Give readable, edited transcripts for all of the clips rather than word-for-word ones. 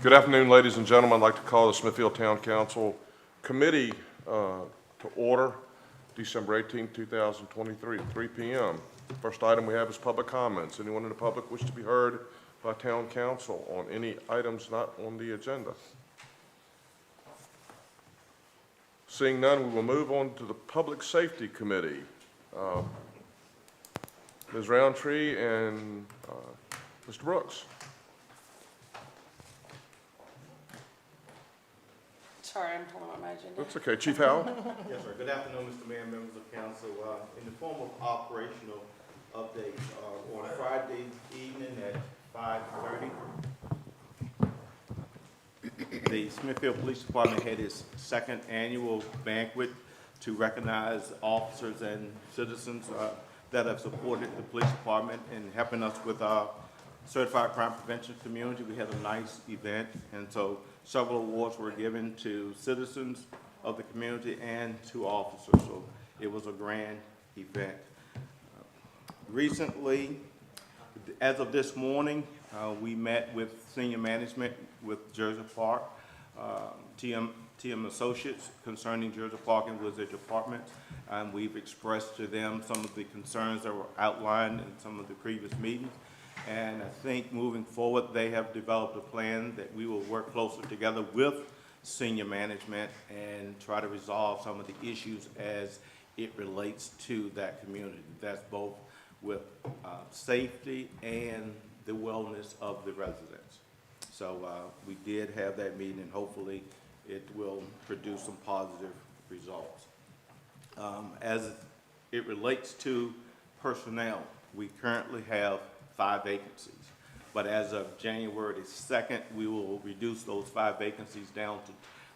Good afternoon, ladies and gentlemen. I'd like to call the Smithfield Town Council Committee to order December 18, 2023, at 3 p.m. First item we have is public comments. Anyone in the public wish to be heard by Town Council on any items not on the agenda? Seeing none, we will move on to the Public Safety Committee. Ms. Roundtree and Mr. Brooks. Sorry, I'm pulling up my agenda. That's okay. Chief Howell? Yes, sir. Good afternoon, Mr. Mayor, members of council. In the form of operational updates, on Friday evening at 5:30, the Smithfield Police Department had its second annual banquet to recognize officers and citizens that have supported the police department in helping us with our certified crime prevention community. We had a nice event, and so several awards were given to citizens of the community and to officers. So it was a grand event. Recently, as of this morning, we met with senior management with Jersey Park, TM Associates concerning Jersey Park and Wizard Department. And we've expressed to them some of the concerns that were outlined in some of the previous meetings. And I think moving forward, they have developed a plan that we will work closer together with senior management and try to resolve some of the issues as it relates to that community. That's both with safety and the wellness of the residents. So we did have that meeting, and hopefully it will produce some positive results. As it relates to personnel, we currently have 5 vacancies. But as of January the 2nd, we will reduce those 5 vacancies down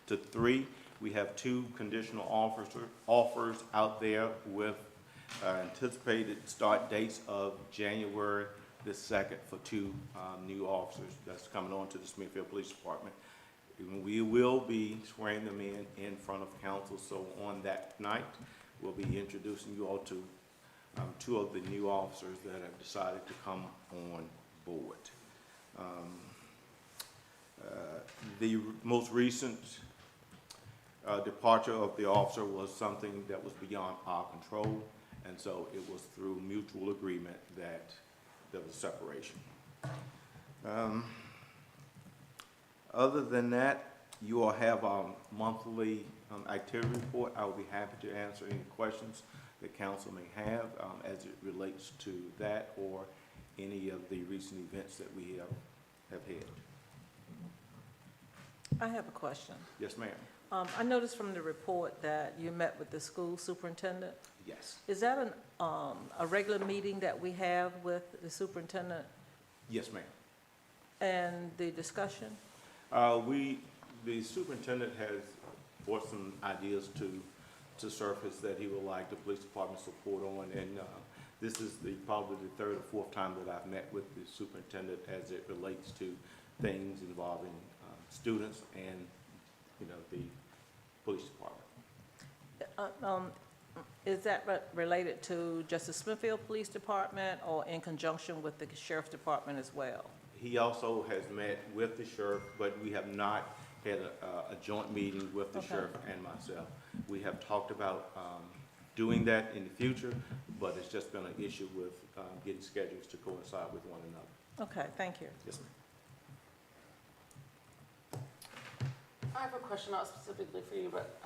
to 3. We have 2 conditional offers out there with anticipated start dates of January the 2nd for 2 new officers that's coming on to the Smithfield Police Department. We will be swearing them in front of council, so on that night, we'll be introducing you all to 2 of the new officers that have decided to come on board. The most recent departure of the officer was something that was beyond our control, and so it was through mutual agreement that there was separation. Other than that, you all have a monthly activity report. I will be happy to answer any questions that council may have as it relates to that or any of the recent events that we have had. I have a question. Yes, ma'am. I noticed from the report that you met with the school superintendent. Yes. Is that a regular meeting that we have with the superintendent Yes, ma'am. and the discussion? The superintendent has brought some ideas to surface that he would like the police department support on, and this is probably the 3rd or 4th time that I've met with the superintendent as it relates to things involving students and, the police department. Is that related to just the Smithfield Police Department or in conjunction with the Sheriff's Department as well? He also has met with the sheriff, but we have not had a joint meeting with the sheriff and myself. We have talked about doing that in the future, but it's just been an issue with getting schedules to coincide with one another. Okay, thank you. Yes, ma'am. I have a question, not specifically for you, but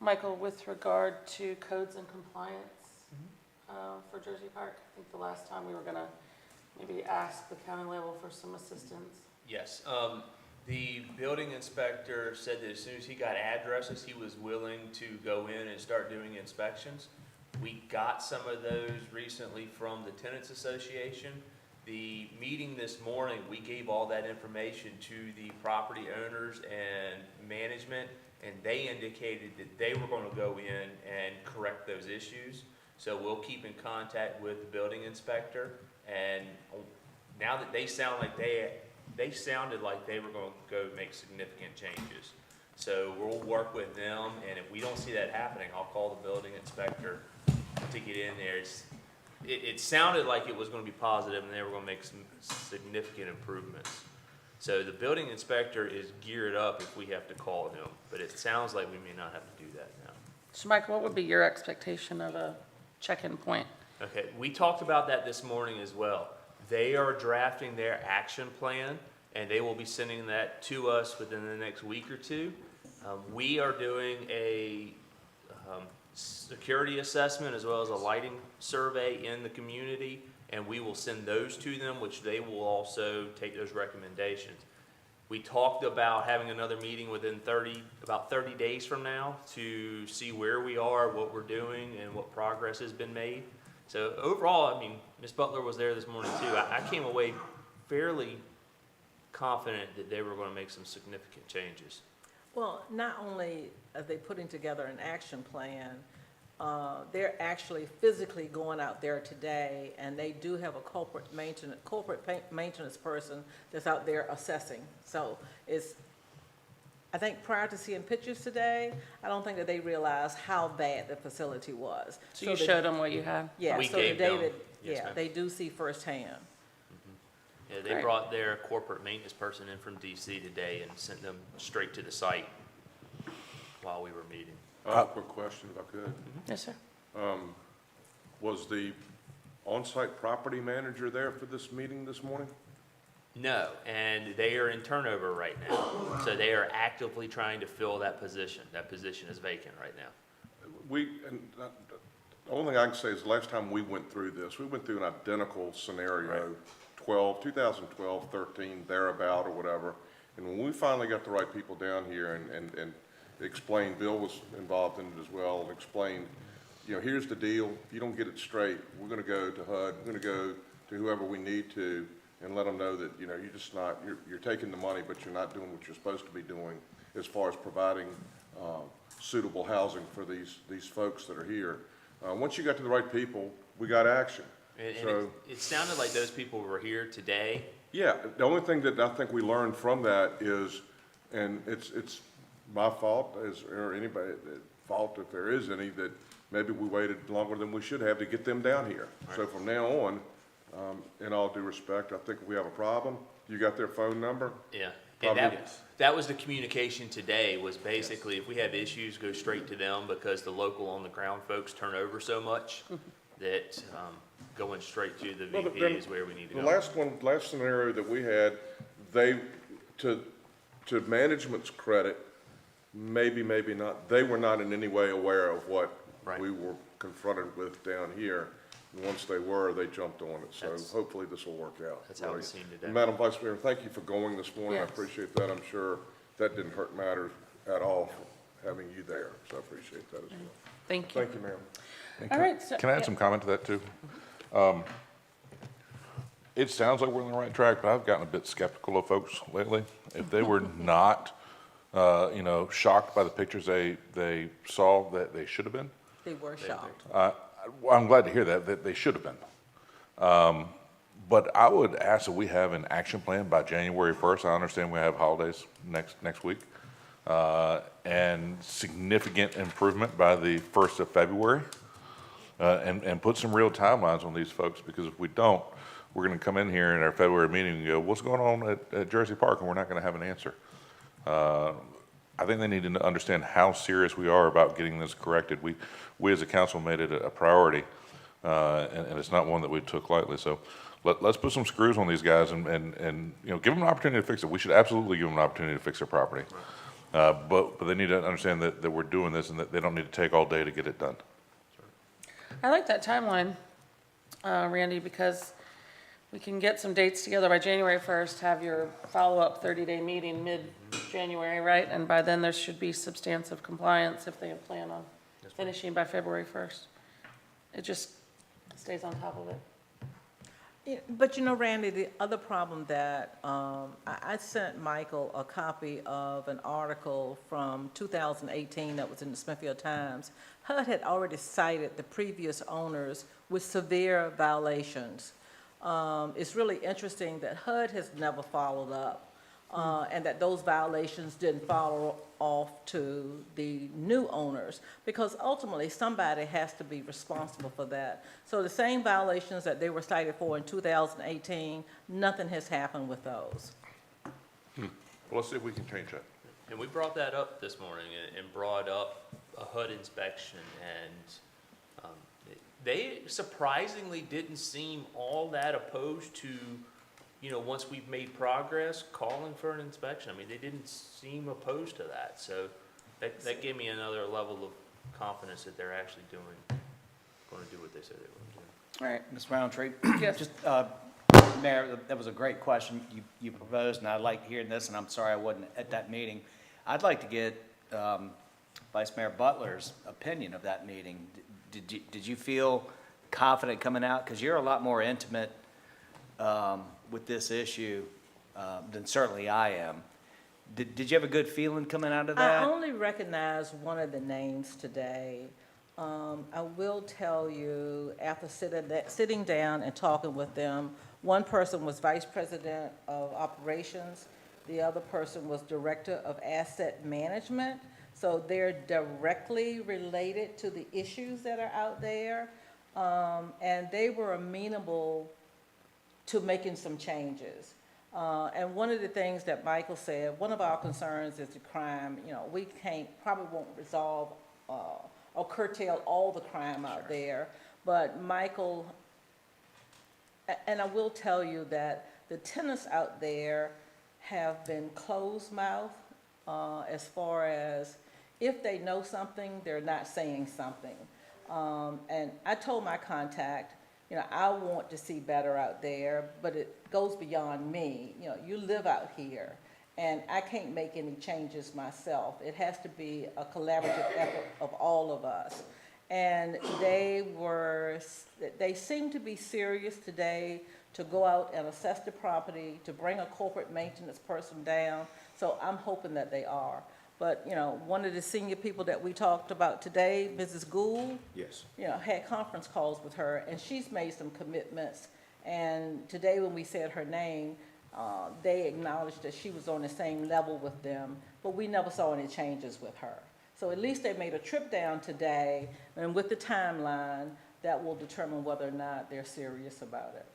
Michael, with regard to codes and compliance for Jersey Park, I think the last time we were gonna maybe ask the county level for some assistance. Yes, the building inspector said that as soon as he got addresses, he was willing to go in and start doing inspections. We got some of those recently from the Tenants Association. The meeting this morning, we gave all that information to the property owners and management, and they indicated that they were going to go in and correct those issues. So we'll keep in contact with the building inspector, and now that they sound like they sounded like they were going to go make significant changes. So we'll work with them, and if we don't see that happening, I'll call the building inspector to get in there. It sounded like it was going to be positive, and they were going to make some significant improvements. So the building inspector is geared up if we have to call him, but it sounds like we may not have to do that now. So Michael, what would be your expectation of a check-in point? Okay, we talked about that this morning as well. They are drafting their action plan, and they will be sending that to us within the next week or two. We are doing a security assessment as well as a lighting survey in the community, and we will send those to them, which they will also take those recommendations. We talked about having another meeting within about 30 days from now to see where we are, what we're doing, and what progress has been made. So overall, I mean, Ms. Butler was there this morning too. I came away fairly confident that they were going to make some significant changes. Well, not only are they putting together an action plan, they're actually physically going out there today, and they do have a corporate maintenance person that's out there assessing. So I think prior to seeing pictures today, I don't think that they realized how bad the facility was. So you showed them what you had? Yeah, We so gave them, David, yes, yeah, ma'am. they do see firsthand. Yeah, they Great. brought their corporate maintenance person in from DC today and sent them straight to the site while we were meeting. I have a quick question, if I could. Yes, sir. Was the on-site property manager there for this meeting this morning? No, and they are in turnover right now. So they are actively trying to fill that position. That position is vacant right now. The only thing I can say is the last time we went through this, we went through an identical scenario, 2012, 13, thereabout or whatever. And when we finally got the right people down here and explained, Bill was involved in it as well, and explained, here's the deal. If you don't get it straight, we're going to go to HUD, we're going to go to whoever we need to, and let them know that, you're just not, you're taking the money, but you're not doing what you're supposed to be doing as far as providing suitable housing for these folks that are here. Once you got to the right people, we got action. And So, it sounded like those people were here today. yeah, the only thing that I think we learned from that is, and it's my fault, or anybody's fault if there is any, that maybe we waited longer than we should have to get them down here. So from now on, in all due respect, I think if we have a problem, you got their phone number? Yeah. And Probably. that was the communication today, was basically if we have issues, go straight to them, because the local on the ground folks turn over so much that going straight to the Well, VP then is where we need to The go. last scenario that we had, to management's credit, maybe not, they were not in any way aware of what Right. we were confronted with down here. And once they were, they jumped on it, so That's- hopefully this will work out. That's how it really. seemed today. And Madam Vice Mayor, thank you for going this morning, I Yes. appreciate that, I'm sure that didn't hurt matters at all, for having you there, so I appreciate that as well. Thank you. Thank you, ma'am. All right, so. Can I add some comment to that, too? It sounds like we're on the right track, but I've gotten a bit skeptical of folks lately. If they were not, shocked by the pictures they saw, that they should have been. They were shocked. Well, I'm glad to hear that they should have been. But I would ask that we have an action plan by January 1st. I understand we have holidays next week. And significant improvement by the 1st of February. And put some real timelines on these folks, because if we don't, we're going to come in here in our February meeting and go, what's going on at Jersey Park? And we're not going to have an answer. I think they need to understand how serious we are about getting this corrected. We as a council made it a priority, and it's not one that we took lightly. So let's put some screws on these guys and give them an opportunity to fix it. We should absolutely give them an opportunity to fix their property. But they need to understand that we're doing this and that they don't need to take all day to get it done. I like that timeline, Randy, because we can get some dates together by January 1st, have your follow-up 30-day meeting mid-January, right? And by then, there should be substantive compliance if they plan on finishing by February 1st. It just stays on top of it. Yeah, but Randy, the other problem that, I sent Michael a copy of an article from 2018 that was in the Smithfield Times. HUD had already cited the previous owners with severe violations. It's really interesting that HUD has never followed up, and that those violations didn't follow off to the new owners, because ultimately somebody has to be responsible for that. So the same violations that they were cited for in 2018, nothing has happened with those. Well, let's see if we can change that. And we brought that up this morning and brought up a HUD inspection, and they surprisingly didn't seem all that opposed to, once we've made progress, calling for an inspection. I mean, they didn't seem opposed to that, so that gave me another level of confidence that they're actually going to do what they said they were going to do. All right, Ms. Roundtree? Yes. Just, Mayor, that was a great question you proposed, and I like hearing this, and I'm sorry I wasn't at that meeting. I'd like to get Vice Mayor Butler's opinion of that meeting. Did you feel confident coming out? Because you're a lot more intimate with this issue than certainly I am. Did you have a good feeling coming out of that? I only recognize one of the names today. I will tell you, after sitting down and talking with them, one person was Vice President of Operations, the other person was Director of Asset Management. So they're directly related to the issues that are out there. And they were amenable to making some changes. And one of the things that Michael said, one of our concerns is the crime. We probably won't resolve or curtail all the crime out there. But Michael, and I will tell you that the tenants out there have been closed-mouthed as far as if they know something, they're not saying something. And I told my contact, I want to see better out there, but it goes beyond me. You live out here, and I can't make any changes myself. It has to be a collaborative effort of all of us. And they seem to be serious today to go out and assess the property, to bring a corporate maintenance person down. So I'm hoping that they are. But, one of the senior people that we talked about today, Mrs. Gould, Yes. had conference calls with her, and she's made some commitments. And today when we said her name, they acknowledged that she was on the same level with them, but we never saw any changes with her. So at least they made a trip down today, and with the timeline, that will determine whether or not they're serious about it.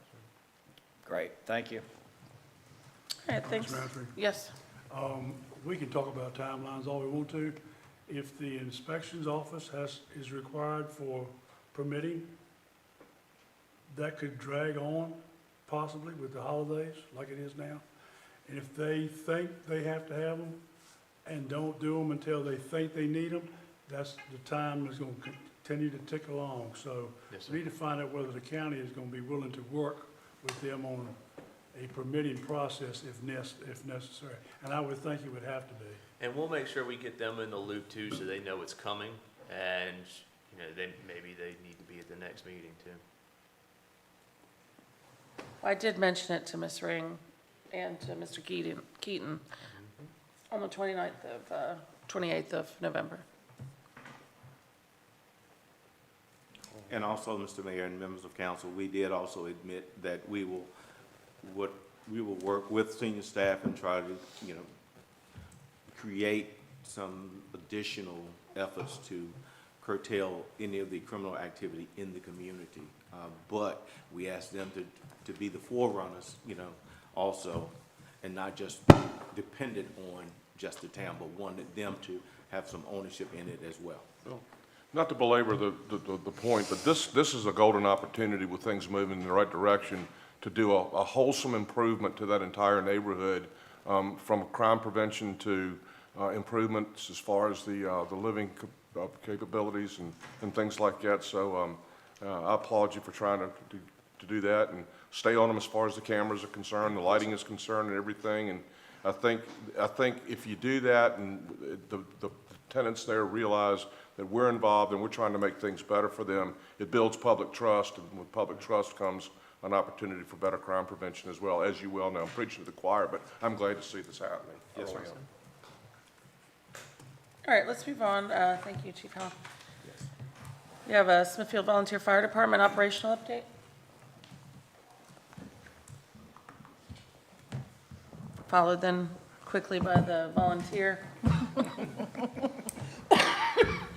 Great, thank you. all right, thanks. Ms. Roundtree, Yes, we can talk about timelines all we want to. If the inspections office is required for permitting, that could drag on possibly with the holidays like it is now. And if they think they have to have them and don't do them until they think they need them, that's the time that's going to continue to tick along. So Yes, sir. we need to find out whether the county is going to be willing to work with them on a permitting process if necessary. And I would think it would have to be. And we'll make sure we get them in the loop too, so they know it's coming, and, maybe they need to be at the next meeting too. I did mention it to Ms. Ring and to Mr. Keaton on the 28th of November. And also, Mr. Mayor and members of council, we did also admit that we will work with senior staff and try to, create some additional efforts to curtail any of the criminal activity in the community. But we ask them to be the forerunners, also, and not just be dependent on just the town, but wanted them to have some ownership in it as well. Not to belabor the point, but this is a golden opportunity with things moving in the right direction to do a wholesome improvement to that entire neighborhood, from crime prevention to improvements as far as the living capabilities and things like that. So I applaud you for trying to do that and stay on them as far as the cameras are concerned, the lighting is concerned, and everything. And I think if you do that and the tenants there realize that we're involved and we're trying to make things better for them, it builds public trust, and with public trust comes an opportunity for better crime prevention as well. As you well know, I'm preaching to the choir, but I'm glad to see this happening. Yes, sir. All right, let's move on. Thank you, Chief Hall. We have a Smithfield Volunteer Fire Department operational update. Followed then quickly by the volunteer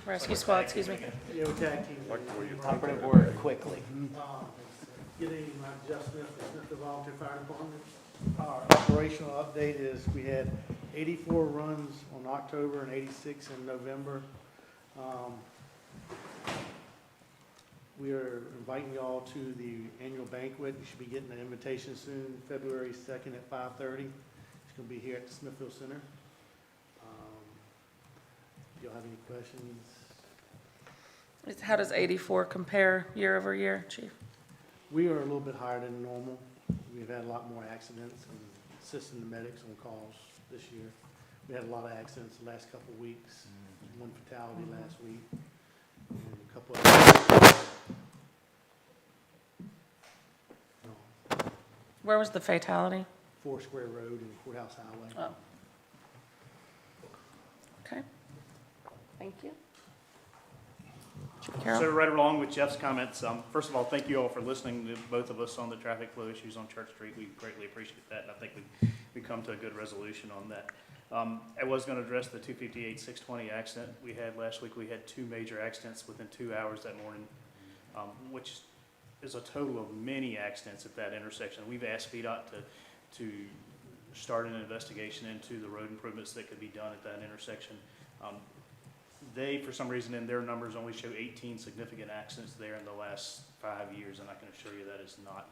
rescue squad, excuse me. Operative word quickly. Good evening, I'm Jeff Smith, the Smithfield Volunteer Fire Department. Our operational update is we had 84 runs on October and 86 in November. We are inviting y'all to the annual banquet. You should be getting an invitation soon, February 2nd at 5:30. It's going to be here at the Smithfield Center. Y'all have any questions? How does 84 compare year over year, Chief? We are a little bit higher than normal. We've had a lot more accidents and assisting the medics on calls this year. We had a lot of accidents the last couple of weeks, one fatality last week, and a couple of. Where was the fatality? Four Square Road and Courthouse Highway. Oh. Okay. Thank you. Carol? So right along with Jeff's comments, first of all, thank you all for listening to both of us on the traffic flow issues on Church Street. We greatly appreciate that, and I think we come to a good resolution on that. I was going to address the 258-620 accident we had last week. We had 2 major accidents within 2 hours that morning, which is a total of many accidents at that intersection. We've asked VDOT to start an investigation into the road improvements that could be done at that intersection. They, for some reason, in their numbers only show 18 significant accidents there in the last 5 years, and I can assure you that is not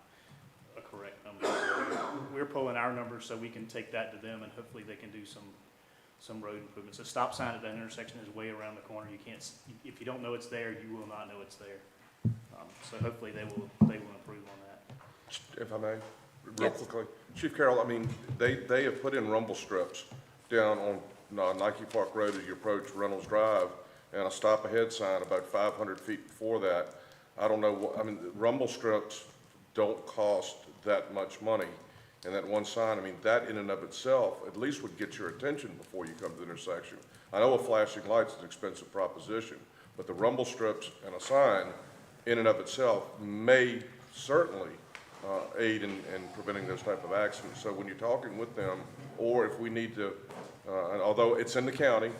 a correct number. So we're pulling our numbers so we can take that to them, and hopefully they can do some road improvements. The stop sign at that intersection is way around the corner. You can't, if you don't know it's there, you will not know it's there. So hopefully they will improve on that. If I may, real quickly. Chief Carroll, I mean, they have put in rumble strips down on Nike Park Road as you approach Reynolds Drive, and a stop ahead sign about 500 feet before that. I don't know what, I mean, rumble strips don't cost that much money. And that one sign, I mean, that in and of itself at least would get your attention before you come to the intersection. I know a flashing light's an expensive proposition, but the rumble strips and a sign in and of itself may certainly aid in preventing those type of accidents. So when you're talking with them, or if we need to, and although it's in the county,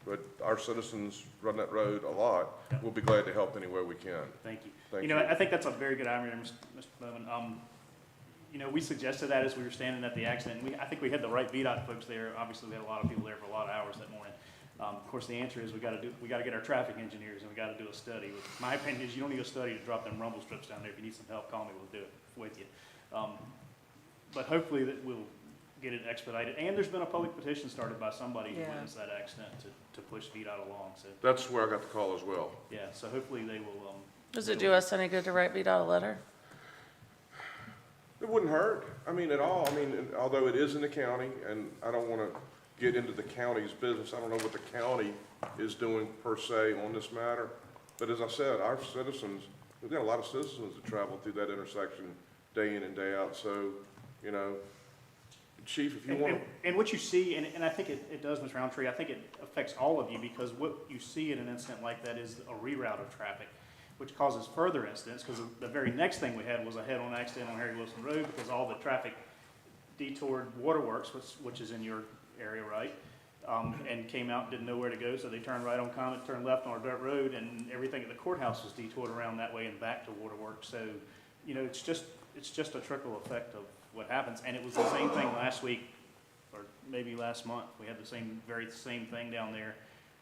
but our citizens run that road a lot, we'll be glad to help any way we can. Thank you. Thank You know, I think that's a very good idea, Mr. Bowman. You know, we suggested that as we were standing at the accident. I think we had the right VDOT folks there. Obviously, we had a lot of people there for a lot of hours that morning. Of course, the answer is we got to get our traffic engineers and we got to do a study. My opinion is you don't need a study to drop them rumble strips down there. If you need some help, call me. We'll do it with you. But hopefully that we'll get it expedited. And there's been a public petition started by somebody who witnessed that accident to push VDOT along. So That's where I got the call as well. yeah, so hopefully they will. Does it do us any good to write VDOT a letter? It wouldn't hurt, I mean, at all. I mean, although it is in the county, and I don't want to get into the county's business. I don't know what the county is doing per se on this matter. But as I said, our citizens, we've got a lot of citizens that travel through that intersection day in and day out. So, you know, Chief, if you want to. And what you see, and I think it does, Ms. Roundtree, I think it affects all of you because what you see in an incident like that is a reroute of traffic, which causes further incidents because the very next thing we had was a head-on accident on Harry Wilson Road because all the traffic detoured Waterworks, which is in your area, right? And came out and didn't know where to go, so they turned right on Comet, turned left on a dirt road, and everything at the courthouse was detoured around that way and back to Waterworks. So, you know, it's just a trickle effect of what happens. And it was the same thing last week, or maybe last month. We had the same thing down there,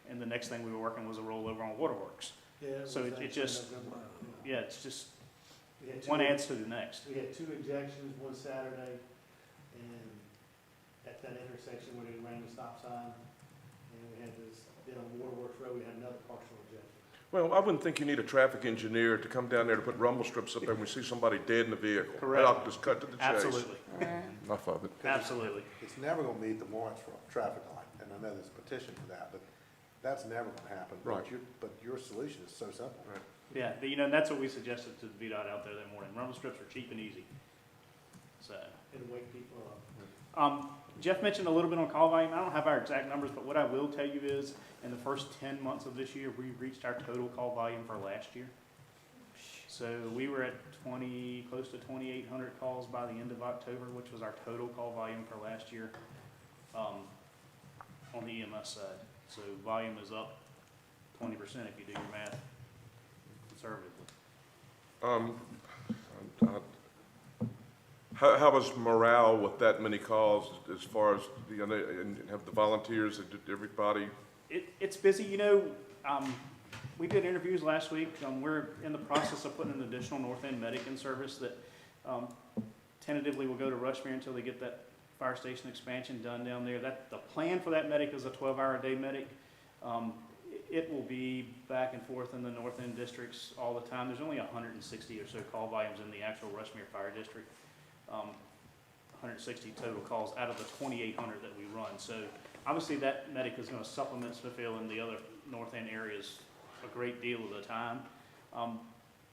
and the next thing we were working was a rollover on Waterworks. Yeah, So it just, November. yeah, it's just, We had one two- adds to the next. We had 2 injections one Saturday, and at that intersection where they ran the stop sign, and we had this, then on Waterworks Road, we had another partial injection. Well, I wouldn't think you need a traffic engineer to come down there to put rumble strips up there when we see somebody dead in the vehicle. Correct. I'll just cut to the chase. Absolutely, Enough of it. absolutely. It's never gonna meet the Lawrence traffic light, and I know there's a petition for that, but that's never gonna happen. Right. But your solution is so simple. Right. Yeah, you know, and that's what we suggested to VDOT out there that morning. Rumble strips are cheap and easy. So, And wake people up. Jeff mentioned a little bit on call volume. I don't have our exact numbers, but what I will tell you is, in the first 10 months of this year, we reached our total call volume for last year. So we were at close to 2,800 calls by the end of October, which was our total call volume for last year, on the EMS side. So volume is up 20% if you do your math conservatively. How was morale with that many calls as far as, and have the volunteers, and did everybody? It's busy, we did interviews last week. We're in the process of putting an additional North End medic in service that tentatively will go to Rushmere until they get that fire station expansion done down there. The plan for that medic is a 12-hour-a-day medic. It will be back and forth in the North End districts all the time. There's only 160 or so call volumes in the actual Rushmere Fire District. 160 total calls out of the 2,800 that we run. So obviously that medic is going to supplement Smithfield and the other North End areas a great deal of the time.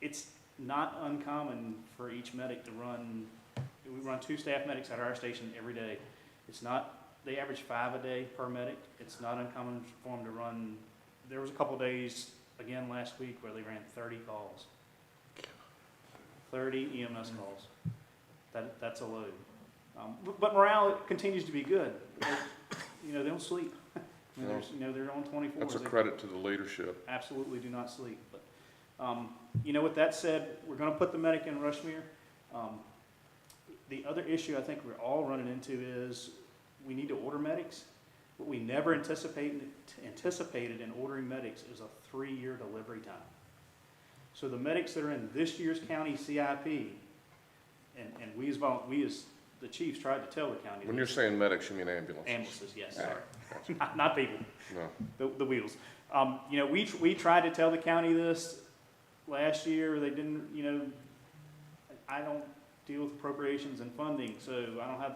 It's not uncommon for each medic to run. We run 2 staff medics at our station every day. They average 5 a day per medic. It's not uncommon for them to run. There was a couple days, again, last week where they ran 30 calls. 30 EMS calls. That's a load. But morale continues to be good. They don't sleep. They're on 24. That's a credit to the leadership. Absolutely do not sleep. But, with that said, we're going to put the medic in Rushmere. The other issue I think we're all running into is we need to order medics. What we never anticipated in ordering medics is a 3-year delivery time. So the medics that are in this year's county CIP, and we as the chiefs tried to tell the county. When you're saying medics, you mean ambulances? Ambulances, yes, Yeah, sorry. Not people. No. The wheels. We tried to tell the county this last year. They didn't, I don't deal with appropriations and funding, so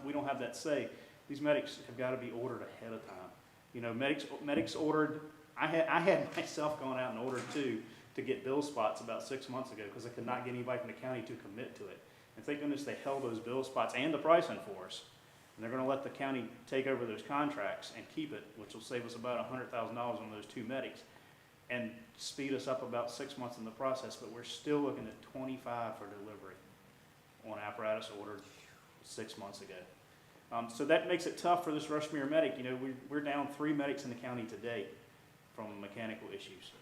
we don't have that say. These medics have got to be ordered ahead of time. Medics ordered, I had myself gone out and ordered 2 to get bill spots about 6 months ago because I could not get anybody from the county to commit to it. And thank goodness they held those bill spots and the pricing for us. And they're going to let the county take over those contracts and keep it, which will save us about $100,000 on those 2 medics and speed us up about 6 months in the process. But we're still looking at 25 for delivery on apparatus ordered 6 months ago. So that makes it tough for this Rushmere medic. We're down 3 medics in the county today from mechanical issues.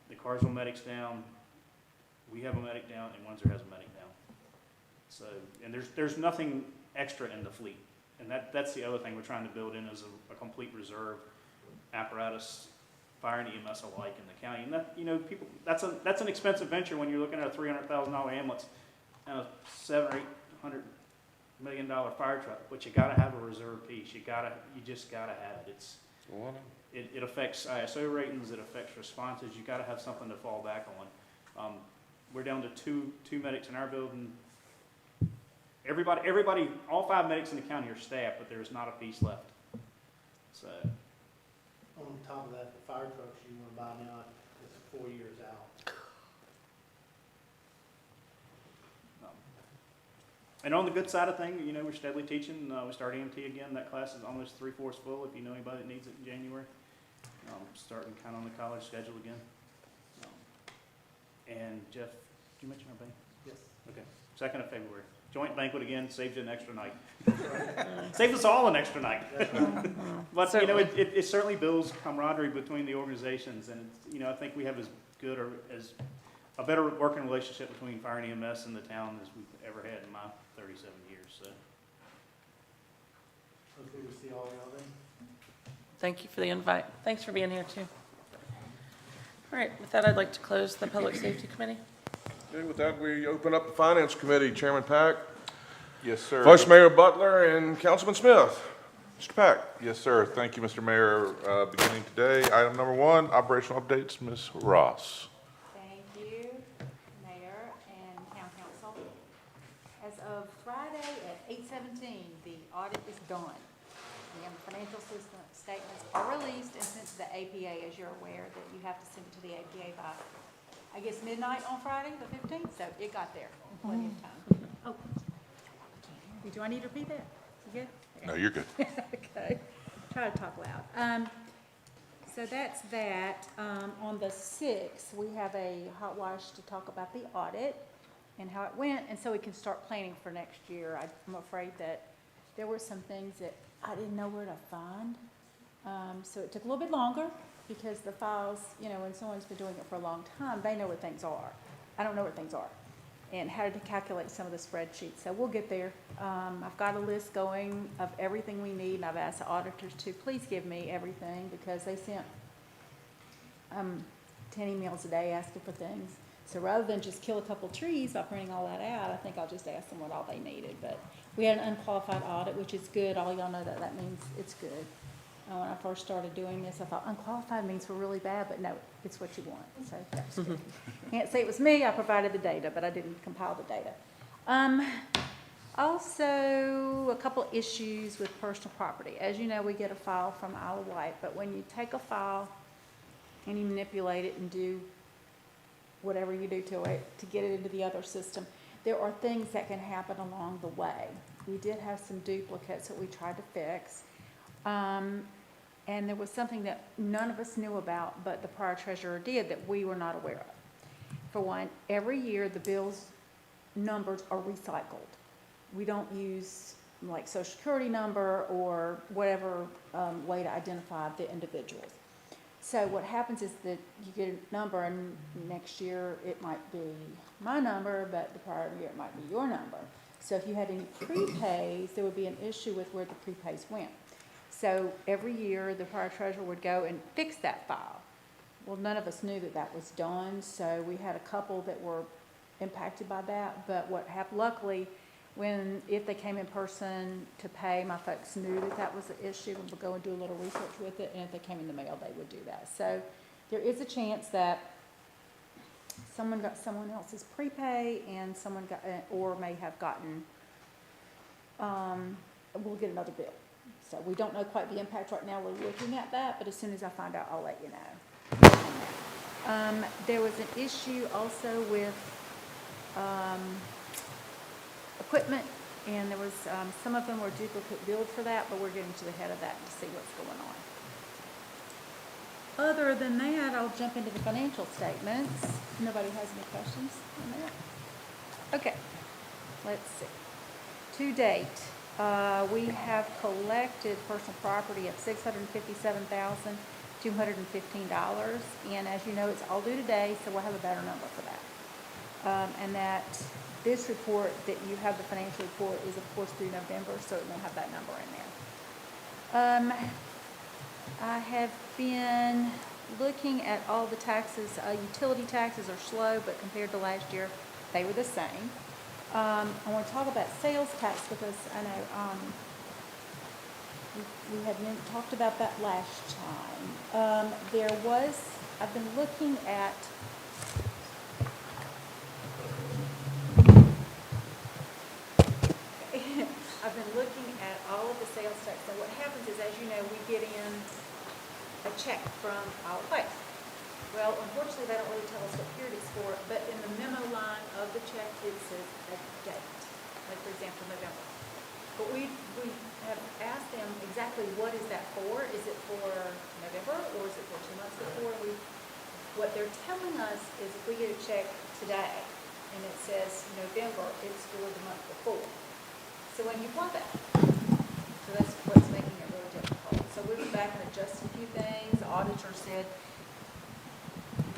The Carsville medic's down, we have a medic down, and Windsor has a medic down. So, and there's nothing extra in the fleet. And that's the other thing we're trying to build in is a complete reserve apparatus, fire and EMS alike in the county. And that, that's an expensive venture when you're looking at a $300,000 ambulance and a $700 or $800 million fire truck. But you got to have a reserve piece. You just got to have it. It affects ISO ratings. It affects responses. You got to have something to fall back on. We're down to two medics in our building. Everybody, all 5 medics in the county are staffed, but there's not a piece left. So. On top of that, the fire trucks you want to buy now is 4 years out. And on the good side of things, we're steadily teaching. We start EMT again. That class is almost 3/4 full. If you know anybody that needs it in January, starting kind of on the college schedule again. And Jeff, did you mention our bank? Yes. Okay, 2nd of February. Joint banquet again, saves you an extra night. Saves us all an extra night. But, it certainly builds camaraderie between the organizations. And, I think we have as good or as a better working relationship between fire and EMS in the town as we've ever had in my 37 years. So. Hopefully we'll see all y'all then. Thank you for the invite. Thanks for being here, too. All right, with that, I'd like to close the Public Safety Committee. Okay, with that, we open up the Finance Committee. Chairman Pack, Yes, sir. Vice Mayor Butler, and Councilman Smith. Mr. Pack. Yes, sir. Thank you, Mr. Mayor. Beginning today, item number 1, operational updates, Ms. Ross. Thank you, Mayor and Town Council. As of Friday at 8:17, the audit is done. And the financial statements are released and sent to the APA, as you're aware, that you have to send it to the APA by, I guess, midnight on Friday, the 15th, so it got there in plenty of time. Oh, do I need to repeat that? You good? No, you're good. Okay, try to talk loud. So that's that. On the 6th, we have a hot wash to talk about the audit and how it went, and so we can start planning for next year. I'm afraid that there were some things that I didn't know where to find. So it took a little bit longer because the files, when someone's been doing it for a long time, they know where things are. I don't know where things are. and how to calculate some of the spreadsheets. So we'll get there. I've got a list going of everything we need, and I've asked the auditors to please give me everything because they sent 10 emails a day asking for things. So rather than just kill a couple trees by printing all that out, I think I'll just ask them what all they needed. But we had an unqualified audit, which is good. All y'all know that that means it's good. When I first started doing this, I thought unqualified means we're really bad, but no, it's what you want. So that's good. Can't say it was me. I provided the data, but I didn't compile the data. Also, a couple issues with personal property. As you know, we get a file from Isle of Wight, but when you take a file and you manipulate it and do whatever you do to it to get it into the other system, there are things that can happen along the way. We did have some duplicates that we tried to fix. And there was something that none of us knew about, but the prior treasurer did that we were not aware of. For one, every year the bills numbers are recycled. We don't use like social security number or whatever way to identify the individuals. So what happens is that you get a number and next year it might be my number, but the prior year it might be your number. So if you had any prepays, there would be an issue with where the prepays went. So every year the prior treasurer would go and fix that file. Well, none of us knew that that was done, so we had a couple that were impacted by that. But what happened, luckily, if they came in person to pay, my folks knew that that was an issue and would go and do a little research with it, and if they came in the mail, they would do that. So there is a chance that someone got someone else's prepay and someone got, or may have gotten, we'll get another bill. So we don't know quite the impact right now. We're looking at that, but as soon as I find out, I'll let you know. There was an issue also with equipment, and there was some of them were duplicate billed for that, but we're getting to the head of that to see what's going on. Other than that, I'll jump into the financial statements. Nobody has any questions on that? Okay, let's see. To date, we have collected personal property of $657,215, and as you know, it's all due today, so we'll have a better number for that. And that this report that you have, the financial report, is of course through November, so it won't have that number in there. I have been looking at all the taxes. Utility taxes are slow, but compared to last year, they were the same. I want to talk about sales tax because I know we had talked about that last time. I've been looking at all of the sales tax. So what happens is, as you know, we get in a check from Isle of Wight. Well, unfortunately, they don't really tell us what period it's for, but in the memo line of the check, it says a date, like for example, November. But we have asked them exactly what is that for? Is it for November or is it for 2 months before? What they're telling us is if we get a check today and it says November, it's for the month before. So when you want that, so that's what's making it really difficult. So we went back and adjusted a few things. The auditor said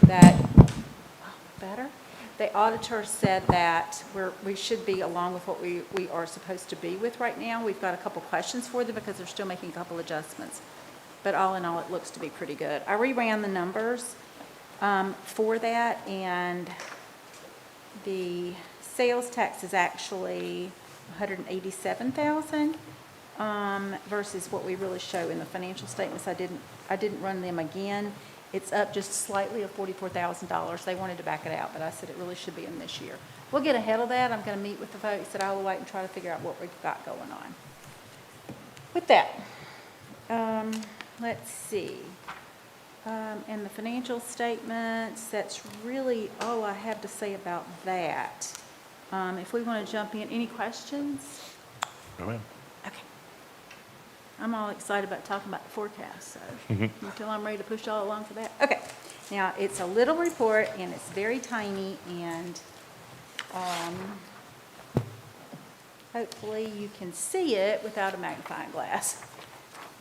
that, better? The auditor said that we should be along with what we are supposed to be with right now. We've got a couple questions for them because they're still making a couple adjustments. But all in all, it looks to be pretty good. I reran the numbers for that, and the sales tax is actually $187,000 versus what we really show in the financial statements. I didn't run them again. It's up just slightly of $44,000. They wanted to back it out, but I said it really should be in this year. We'll get ahead of that. I'm going to meet with the folks at Isle of Wight and try to figure out what we've got going on. With that, let's see. And the financial statements, that's really all I have to say about that. If we want to jump in, any questions? Go ahead. Okay. I'm all excited about talking about the forecast, so until I'm ready to push y'all along for that. Okay, now it's a little report and it's very tiny, and hopefully you can see it without a magnifying glass.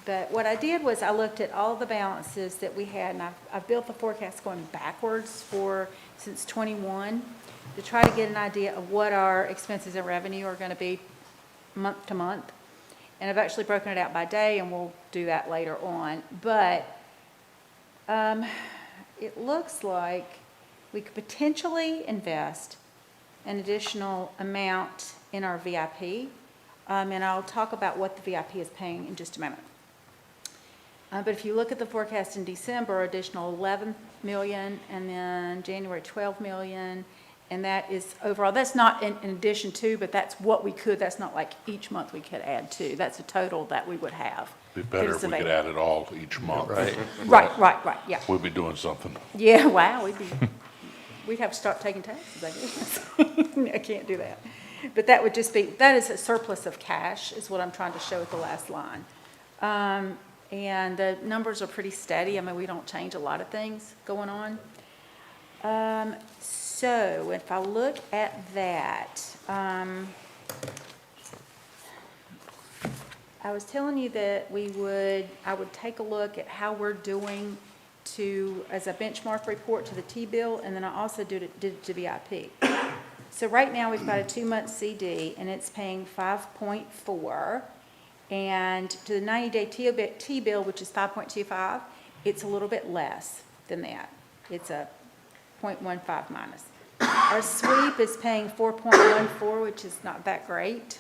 But what I did was I looked at all the balances that we had, and I've built the forecast going backwards since '21 to try to get an idea of what our expenses and revenue are going to be month to month. And I've actually broken it out by day, and we'll do that later on. But it looks like we could potentially invest an additional amount in our VIP. And I'll talk about what the VIP is paying in just a moment. But if you look at the forecast in December, additional 11 million, and then January 12 million, and that is overall, that's not in addition to, but that's what we could, that's not like each month we could add to. That's a total that we would have. Be better if we could add it all each month. Right. Right, yeah. We'd be doing something. Yeah, wow, we'd have to start taking taxes, I guess. I can't do that. But that would just be, that is a surplus of cash, is what I'm trying to show at the last line. And the numbers are pretty steady. I mean, we don't change a lot of things going on. So if I look at that, I was telling you that I would take a look at how we're doing as a benchmark report to the T-bill, and then I also did it to VIP. So right now, we've got a 2-month CD, and it's paying 5.4. And to the 90-day T-bill, which is 5.25, it's a little bit less than that. It's a 0.15 minus. Our sweep is paying 4.14, which is not that great.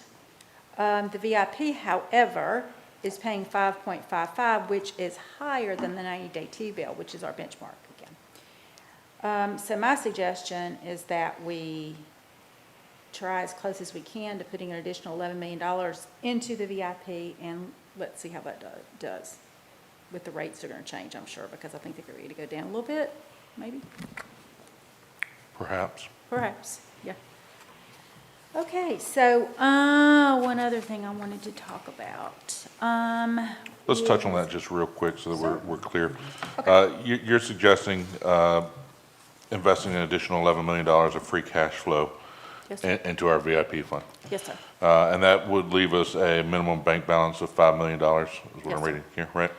The VIP, however, is paying 5.55, which is higher than the 90-day T-bill, which is our benchmark again. So my suggestion is that we try as close as we can to putting an additional $11 million into the VIP, and let's see how that does. With the rates, they're going to change, I'm sure, because I think they're ready to go down a little bit, maybe. Perhaps. Perhaps, yeah. Okay, so one other thing I wanted to talk about. Let's touch on that just real quick so that we're clear. You're suggesting investing an additional $11 million of free cash flow Yes, sir. into our VIP fund. Yes, sir. And that would leave us a minimum bank balance of $5 million, is what Yes, I'm sir. reading here, right?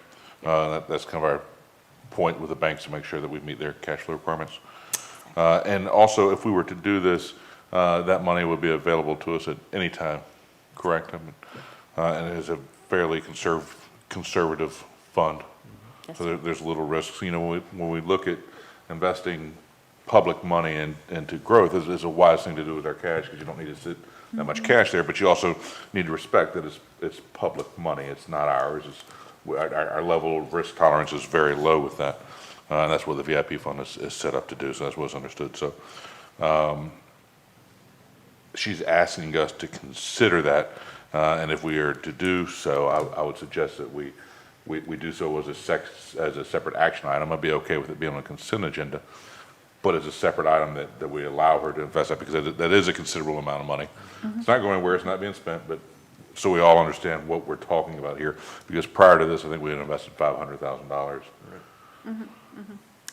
That's kind of our point with the banks to make sure that we meet their cash flow requirements. And also, if we were to do this, that money would be available to us at any time, correct? I mean, and it is a fairly conservative fund. Yes, So there's little risks. You know, when we look at investing public money into growth, is a wise thing to do with our cash, because you don't need to sit that much cash there, but you also need to respect that it's public money. It's not ours. Our level of risk tolerance is very low with that. And that's what the VIP fund is set up to do, so that's what's understood. So she's asking us to consider that, and if we are to do so, I would suggest that we do so as a separate action item. I'd be okay with it being on a consent agenda, but as a separate item that we allow her to invest that, because that is a considerable amount of money. It's not going anywhere, it's not being spent, but so we all understand what we're talking about here, because prior to this, I think we had invested $500,000.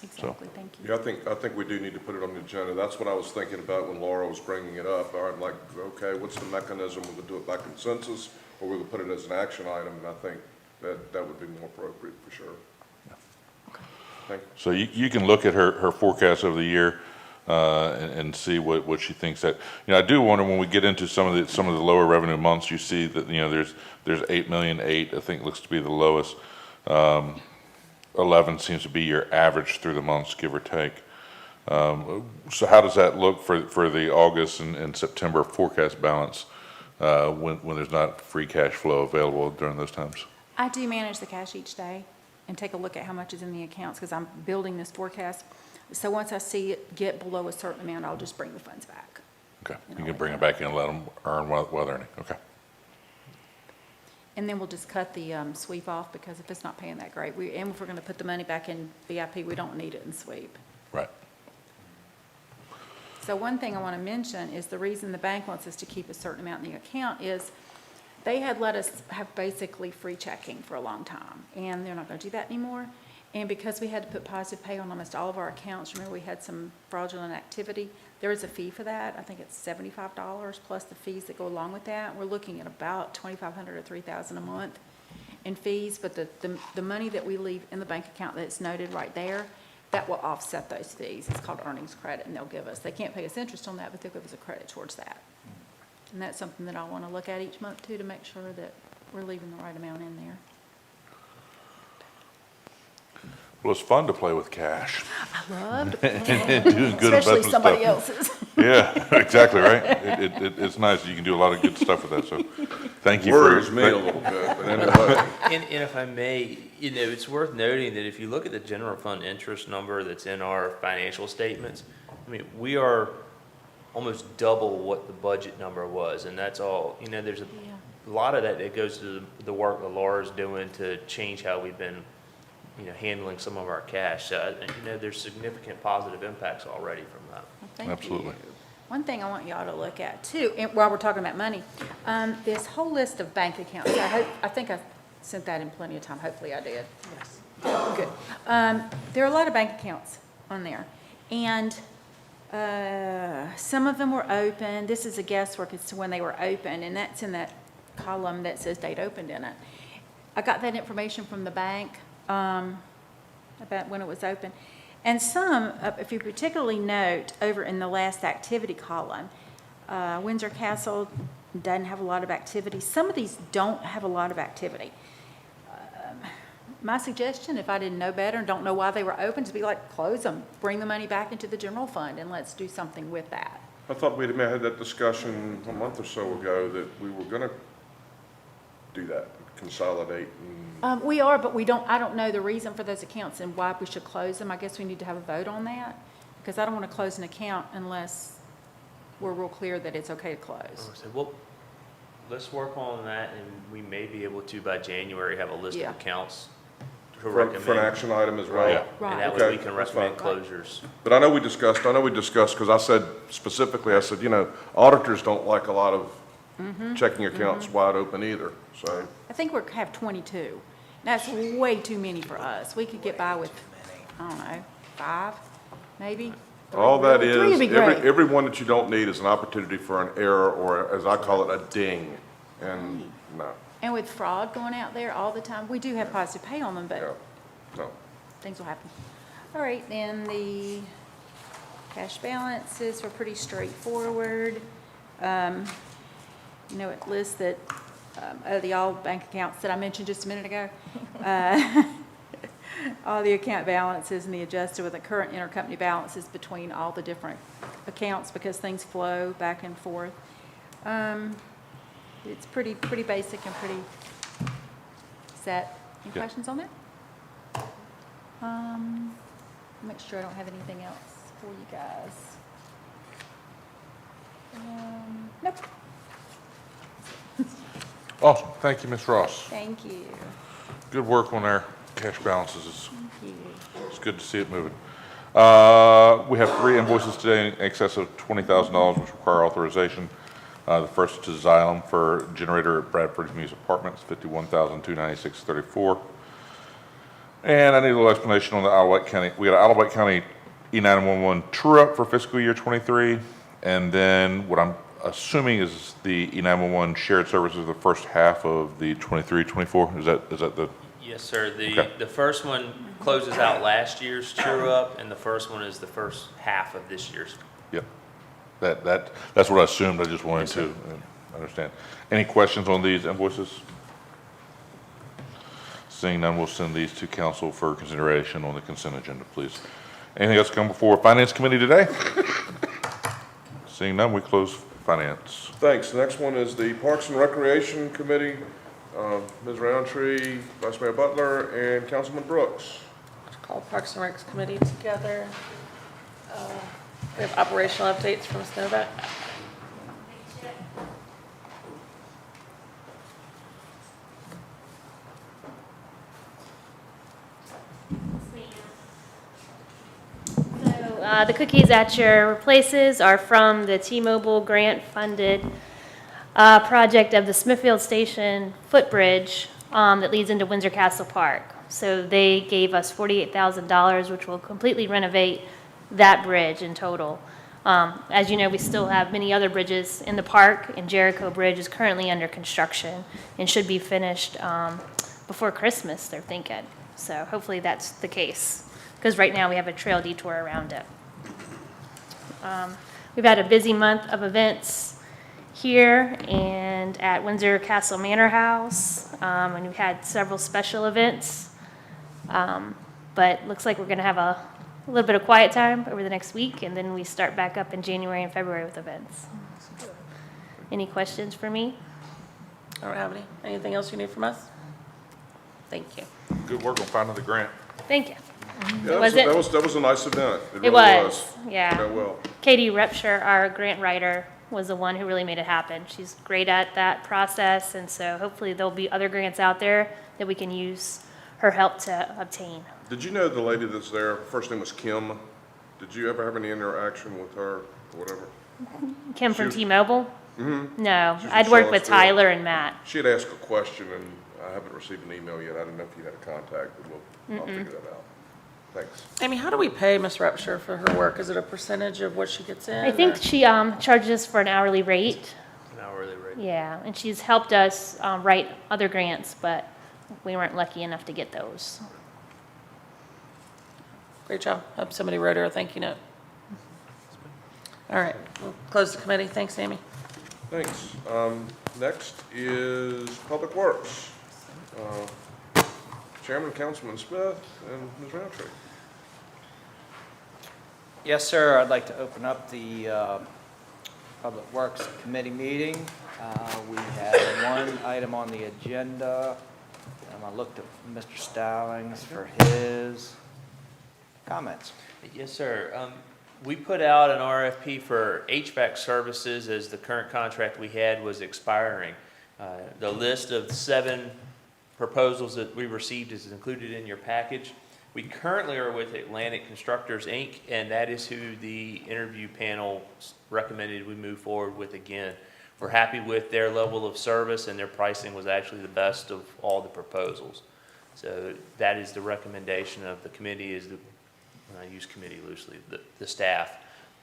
Exactly, thank you. Yeah, I think we do need to put it on the agenda. That's what I was thinking about when Laura was bringing it up. I'm like, okay, what's the mechanism? We'll do it by consensus, or we'll put it as an action item, and I think that would be more appropriate for sure. Thank you. So you can look at her forecast of the year and see what she thinks that, you know, I do wonder when we get into some of the lower revenue months, you see that, you know, there's 8 million, I think looks to be the lowest. 11 seems to be your average through the months, give or take. So how does that look for the August and September forecast balance when there's not free cash flow available during those times? I do manage the cash each day and take a look at how much is in the accounts, because I'm building this forecast. So once I see it get below a certain amount, I'll just bring the funds back. Okay, you can bring it back in and let them earn while they're earning, okay. And then we'll just cut the sweep off, because if it's not paying that great, and if we're going to put the money back in VIP, we don't need it in sweep. Right. So one thing I want to mention is the reason the bank wants us to keep a certain amount in the account is they had let us have basically free checking for a long time, and they're not going to do that anymore. And because we had to put positive pay on almost all of our accounts, remember we had some fraudulent activity, there is a fee for that. I think it's $75 plus the fees that go along with that. We're looking at about $2,500 or $3,000 a month. in fees, but the money that we leave in the bank account that's noted right there, that will offset those fees. It's called earnings credit, and they'll give us, they can't pay us interest on that, but they'll give us a credit towards that. And that's something that I want to look at each month too, to make sure that we're leaving the right amount in there. Well, it's fun to play with cash. I love to And do good especially investment somebody stuff. else's. Yeah, exactly, right? It's nice. You can do a lot of good stuff with that, so thank you for. Worries me a little bit, but anyway. And if I may, it's worth noting that if you look at the general fund interest number that's in our financial statements, I mean, we are almost double what the budget number was, and that's all, there's a lot of that goes to the work that Laura's doing to change how we've been, handling some of our cash. So, there's significant positive impacts already from that. Well, thank Absolutely. you. One thing I want y'all to look at too, and while we're talking about money, this whole list of bank accounts, I think I sent that in plenty of time, hopefully I did. Yes. Good. There are a lot of bank accounts on there, and some of them were open. This is a guesswork as to when they were open, and that's in that column that says date opened in it. I got that information from the bank about when it was open. And some, if you particularly note, over in the last activity column, Windsor Castle doesn't have a lot of activity. Some of these don't have a lot of activity. My suggestion, if I didn't know better and don't know why they were open, is to be like, close them, bring the money back into the general fund, and let's do something with that. I thought we had that discussion a month or so ago that we were gonna do that, consolidate and. We are, but I don't know the reason for those accounts and why we should close them. I guess we need to have a vote on that, because I don't want to close an account unless we're real clear that it's okay to close. Well, let's work on that, and we may be able to, by January, have a list of Yeah. accounts to For recommend. an action item as well. Right, Right. and that Okay, way we can that's recommend fine. closures. But I know we discussed, because I said specifically, I said, auditors don't like a lot of checking accounts wide open either, so. I think we have 22. That's way too many for us. We could get by with, I don't know, 5, maybe? All that Three would is, be great. every one that you don't need is an opportunity for an error, or as I call it, a ding. And, no, And with fraud going out there all the time, we do have positive pay on them, yeah, but no. things will happen. All right, then the cash balances were pretty straightforward. It lists that, the all bank accounts that I mentioned just a minute ago, all the account balances and the adjusted with the current intercompany balances between all the different accounts, because things flow back and forth. It's pretty basic and pretty set. Any Yeah. questions on that? Make sure I don't have anything else for you guys. Nope, Awesome. Thank you, Ms. Ross. thank you. Good work on our cash balances. Thank you. It's good to see it moving. We have 3 invoices today in excess of $20,000 which require authorization. The first is Xylem for generator at Bradford Muse Apartments, $51,296.34. And I need a little explanation on the Isle of Wight County. We got an Isle of Wight County E911 true-up for fiscal year '23, and then what I'm assuming is the E911 shared services the first half of the '23-24. Is that the? Yes, sir. Okay. The first one closes out last year's true-up, and the first one is the first half of this year's. Yep. That's what I assumed. I just wanted to understand. Any questions on these invoices? Seeing none, we'll send these to council for consideration on the consent agenda, please. Anything else come before Finance Committee today? Seeing none, we close Finance. Thanks. The next one is the Parks and Recreation Committee. Ms. Roundtree, Vice Mayor Butler, and Councilman Brooks. Call Parks and Recs Committee together. We have operational updates from Snowback. So the cookies at your places are from the T-Mobile grant-funded project of the Smithfield Station footbridge that leads into Windsor Castle Park. So they gave us $48,000, which will completely renovate that bridge in total. As you know, we still have many other bridges in the park, and Jericho Bridge is currently under construction and should be finished before Christmas, they're thinking. So hopefully that's the case, because right now we have a trail detour around it. We've had a busy month of events here and at Windsor Castle Manor House, and we've had several special events. But looks like we're going to have a little bit of quiet time over the next week, and then we start back up in January and February with events. Any questions for me? I don't have any. Anything else you need from us? Thank you. Good work on finding the grant. Thank you. Yeah, Was it? that was a nice event. It It really was, Went yeah. well. Katie Repshire, our grant writer, was the one who really made it happen. She's great at that process, and so hopefully there'll be other grants out there that we can use her help to obtain. Did you know the lady that's there, first name was Kim? Did you ever have any interaction with her or whatever? Kim She from was- T-Mobile? Mm-hmm. No, She's from I'd worked with Charlottesville. Tyler and Matt. She had asked a question, and I haven't received an email yet. I don't know if you had a contact, but I'll figure that out. Thanks. Amy, how do we pay Ms. Repshire for her work? Is it a percentage of what she gets in? I think or- she charges for an hourly rate. An hourly rate. Yeah, and she's helped us write other grants, but we weren't lucky enough to get those. Great job. Hope somebody wrote her a thank you note. All right, we'll close the committee. Thanks, Amy. Thanks. Next is Public Works. Chairman, Councilman Smith, and Ms. Roundtree. Yes, sir. I'd like to open up the Public Works Committee meeting. We have one item on the agenda. I looked at Mr. Stallings for his comments. Yes, sir. We put out an RFP for HVAC services as the current contract we had was expiring. The list of 7 proposals that we received is included in your package. We currently are with Atlantic Constructors, Inc., and that is who the interview panel recommended we move forward with again. We're happy with their level of service, and their pricing was actually the best of all the proposals. So that is the recommendation of the committee, is the, and I use committee loosely, the staff,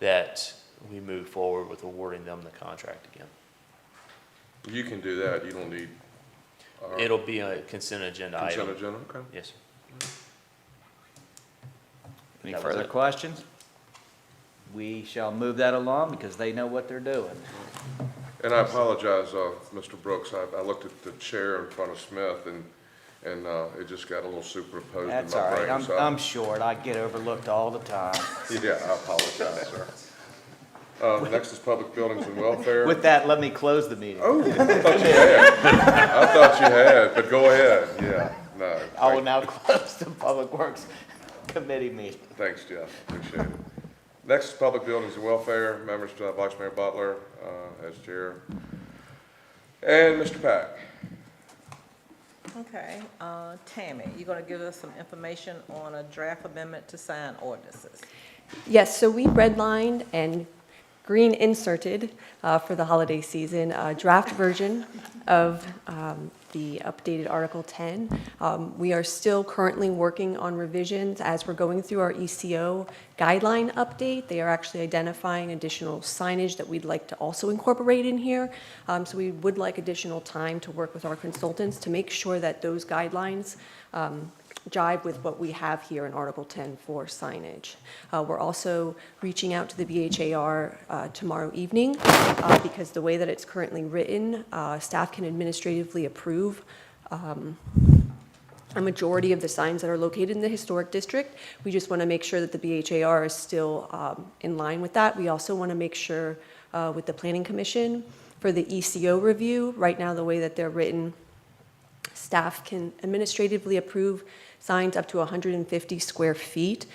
that we move forward with awarding them the contract again. You can do that. You don't need It'll be a consent agenda item. consent agenda, okay? Yes, sir. Any That was further it. questions? We shall move that along because they know what they're doing. And I apologize, Mr. Brooks. I looked at the chair in front of Smith, and it just got a little superimposed in That's my all right. brain. So I'm short. I get overlooked all the time. yeah, I apologize, sir. Next is Public Buildings and Welfare. With that, let me close the meeting. Oh, I thought you had. I thought you had, but go ahead. Yeah, no. I will now close the Public Works Committee meeting. Thanks, Jeff. Appreciate it. Next is Public Buildings and Welfare. Members, Vice Mayor Butler as chair. And Mr. Pack. Okay, Tammy, you're gonna give us some information on a draft amendment to sign ordinances. Yes, so we redlined and green inserted for the holiday season a draft version of the updated Article 10. We are still currently working on revisions as we're going through our ECO guideline update. They are actually identifying additional signage that we'd like to also incorporate in here. So we would like additional time to work with our consultants to make sure that those guidelines jive with what we have here in Article 10 for signage. We're also reaching out to the BHAR tomorrow evening because the way that it's currently written, staff can administratively approve a majority of the signs that are located in the historic district. We just want to make sure that the BHAR is still in line with that. We also want to make sure with the Planning Commission for the ECO review, right now the way that they're written, staff can administratively approve signs up to 150 square feet,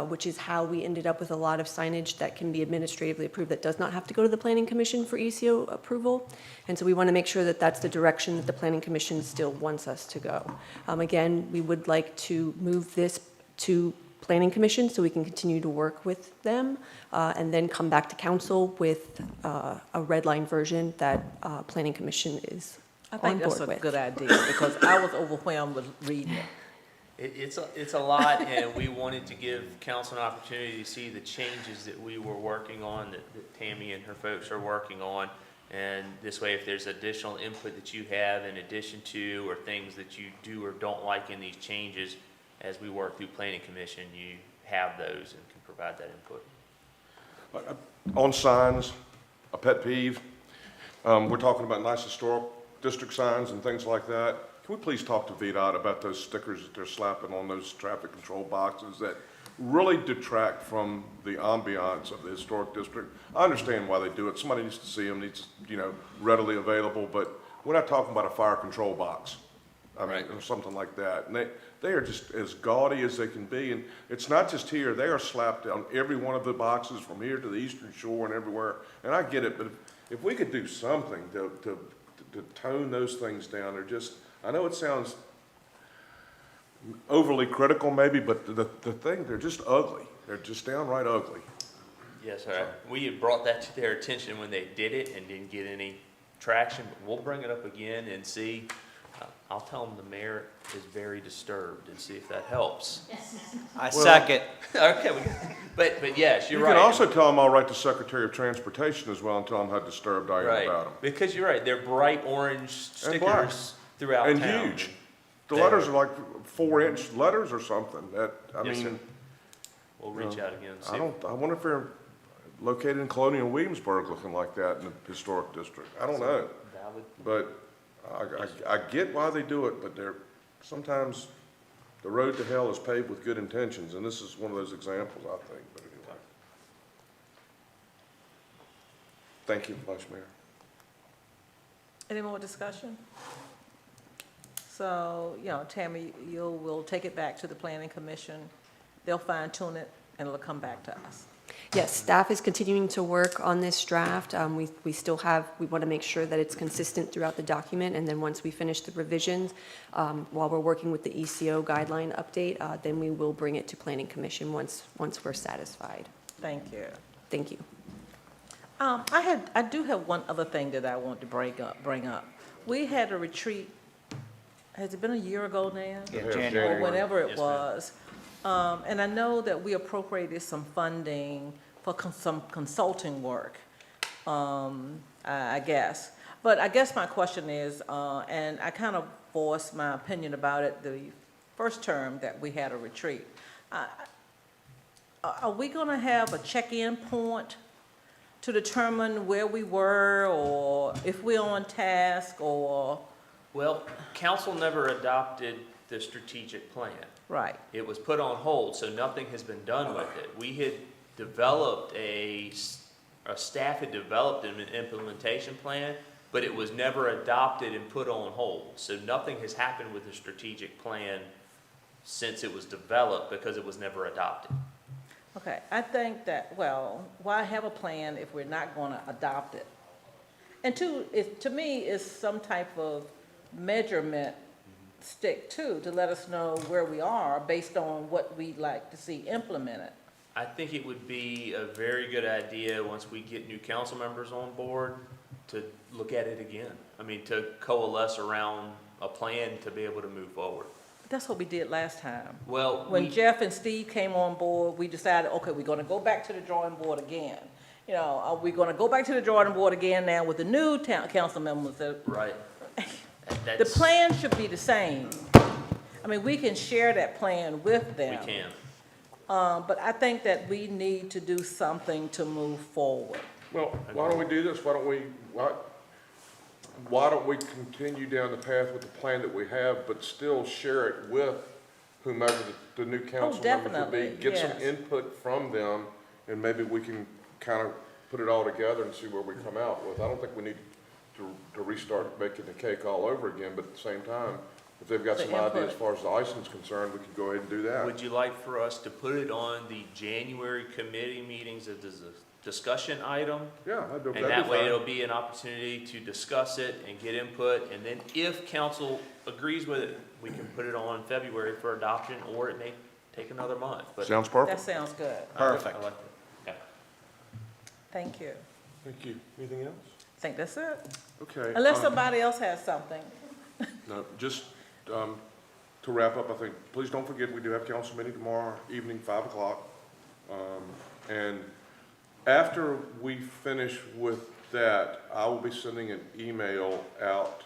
which is how we ended up with a lot of signage that can be administratively approved that does not have to go to the Planning Commission for ECO approval. And so we want to make sure that that's the direction that the Planning Commission still wants us to go. Again, we would like to move this to Planning Commission so we can continue to work with them and then come back to council with a red line version that Planning Commission is I think on that's board a with. good idea because I was overwhelmed with reading it. It's a lot, and we wanted to give council an opportunity to see the changes that we were working on, that Tammy and her folks are working on, And this way, if there's additional input that you have in addition to, or things that you do or don't like in these changes, as we work through planning commission, you have those and can provide that input. On signs, a pet peeve, we're talking about nice historic district signs and things like that. Can we please talk to VDOT about those stickers that they're slapping on those traffic control boxes that really detract from the ambiance of the historic district? I understand why they do it. Somebody needs to see them, needs, readily available, but we're not talking about a fire control box. I mean, or something like that. And they are just as gaudy as they can be. And it's not just here. They are slapped on every one of the boxes from here to the Eastern Shore and everywhere. And I get it, but if we could do something to tone those things down, they're just, I know it sounds overly critical maybe, but the thing, they're just ugly. They're just downright ugly. Yes, sir. We had brought that to their attention when they did it and didn't get any traction, but we'll bring it up again and see. I'll tell them the mayor is very disturbed and see if that helps. I second. Okay, but yes, you're right. You can also tell them I'll write the Secretary of Transportation as well and tell them how disturbed I am Right, about them. because you're right, they're bright orange stickers throughout And town. huge. The letters are like 4-inch letters or something. Yes, sir. We'll reach out again and see. I wonder if they're located in Colonial Williamsburg looking like that in the historic district. I don't know. Valid. But I get why they do it, but sometimes the road to hell is paved with good intentions, and this is one of those examples, I think, but anyway. Thank you, Vice Mayor. Any more discussion? So, Tammy, we'll take it back to the planning commission. They'll fine tune it and it'll come back to us. Yes, staff is continuing to work on this draft. We want to make sure that it's consistent throughout the document, and then once we finish the revisions, while we're working with the ECO guideline update, then we will bring it to Planning Commission once we're satisfied. Thank you. Thank you. I do have one other thing that I want to bring up. We had a retreat, has it been a year ago now? Yeah, Yeah, January. Or whatever it Yes, ma'am. was. And I know that we appropriated some funding for some consulting work, I guess. But I guess my question is, and I kind of voiced my opinion about it the first term that we had a retreat. Are we going to have a check-in point to determine where we were, or if we're on task, or? Well, council never adopted the strategic plan. Right. It was put on hold, so nothing has been done with it. We had developed staff had developed an implementation plan, but it was never adopted and put on hold. So nothing has happened with the strategic plan since it was developed because it was never adopted. Okay, I think that, well, why have a plan if we're not going to adopt it? And two, to me, is some type of measurement stick too, to let us know where we are based on what we'd like to see implemented. I think it would be a very good idea once we get new council members on board to look at it again. I mean, to coalesce around a plan to be able to move forward. That's what we did last time. Well, When Jeff and Steve came on board, we decided, okay, we're going to go back to the drawing board again. Are we going to go back to the drawing board again now with the new council members? right. The plan should be the same. I mean, we can share that plan with them. We can. But I think that we need to do something to move forward. Well, why don't we do this? Why don't we continue down the path with the plan that we have, but still share it with whomever the new council members will be? Definitely, Get some yes. input from them, and maybe we can kind of put it all together and see where we come out with. I don't think we need to restart making the cake all over again, but at the same time, if they've got The some ideas input. as far as the icing's concerned, we can go ahead and do that. Would you like for us to put it on the January committee meetings as a discussion item? Yeah, that'd be And that way fine. it'll be an opportunity to discuss it and get input, and then if council agrees with it, we can put it on February for adoption, or it may take another month, but. Sounds That perfect. sounds good. Perfect. I like that. Thank you. Thank you. Anything else? I think that's it. Okay. Unless somebody else has something. No, just to wrap up, I think, please don't forget, we do have council meeting tomorrow evening, 5 o'clock. And after we finish with that I will be sending an email out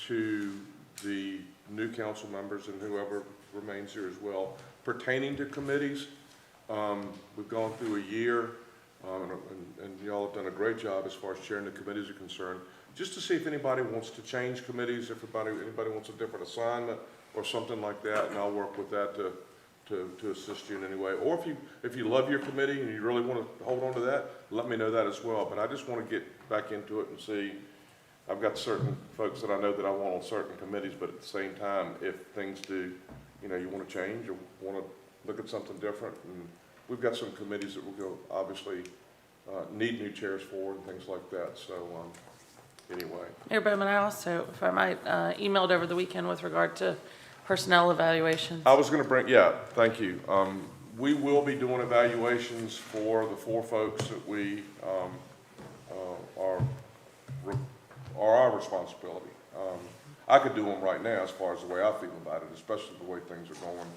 to the new council members and whoever remains here as well pertaining to committees. We've gone through a year, and y'all have done a great job as far as chairing the committees are concerned, just to see if anybody wants to change committees, if anybody wants a different assignment or something like that, and I'll work with that to assist you in any way. Or if you love your committee and you really want to hold on to that, let me know that as well. But I just want to get back into it and see. I've got certain folks that I know that I want on certain committees, but at the same time, if things do, you want to change or want to look at something different, and we've got some committees that will go, obviously, need new chairs for and things like that. So, anyway. Mayor Bowman, I also, if I might, emailed over the weekend with regard to personnel evaluations. I was going to thank you. We will be doing evaluations for the 4 folks that we are our responsibility. I could do them right now as far as the way I feel about it, especially the way things are going.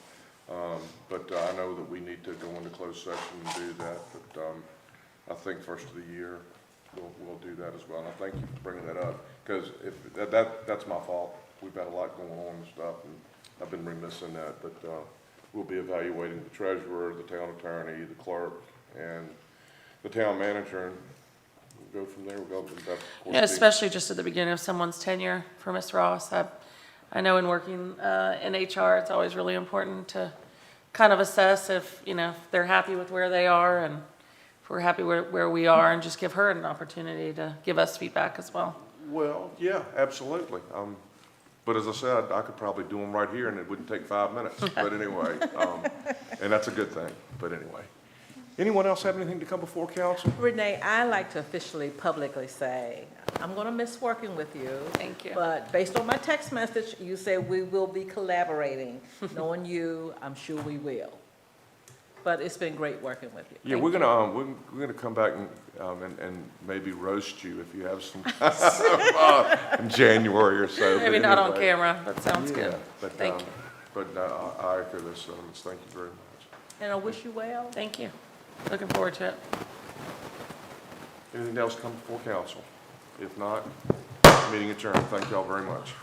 But I know that we need to go into closed session and do that. But I think first of the year we'll do that as well. And I thank you for bringing that up, because if that's my fault. We've had a lot going on and stuff, and I've been remiss in that. But we'll be evaluating the treasurer, the town attorney, the clerk, and the town manager. And we'll go from there. We'll go. Yeah, especially just at the beginning of someone's tenure for Ms. Ross. I know in working in HR, it's always really important to kind of assess if they're happy with where they are, and if we're happy where we are, and just give her an opportunity to give us feedback as well. Well, yeah, absolutely. But as I said, I could probably do them right here, and it wouldn't take 5 minutes. But anyway, and that's a good thing. But anyway, anyone else have anything to come before council? Renee, I'd like to officially, publicly say, I'm going to miss working with you. Thank you. But based on my text message, you said we will be collaborating. Knowing you, I'm sure we will. But it's been great working with you. Yeah, we're gonna come back and maybe roast you if you have some time in January or so. Maybe But not on anyway, camera. That sounds good. But, Thank you. But I echo those sentiments. Thank you very much. And I wish you well. Thank you. Looking forward to it. Anything else come before council? If not, meeting adjourned. Thank y'all very much.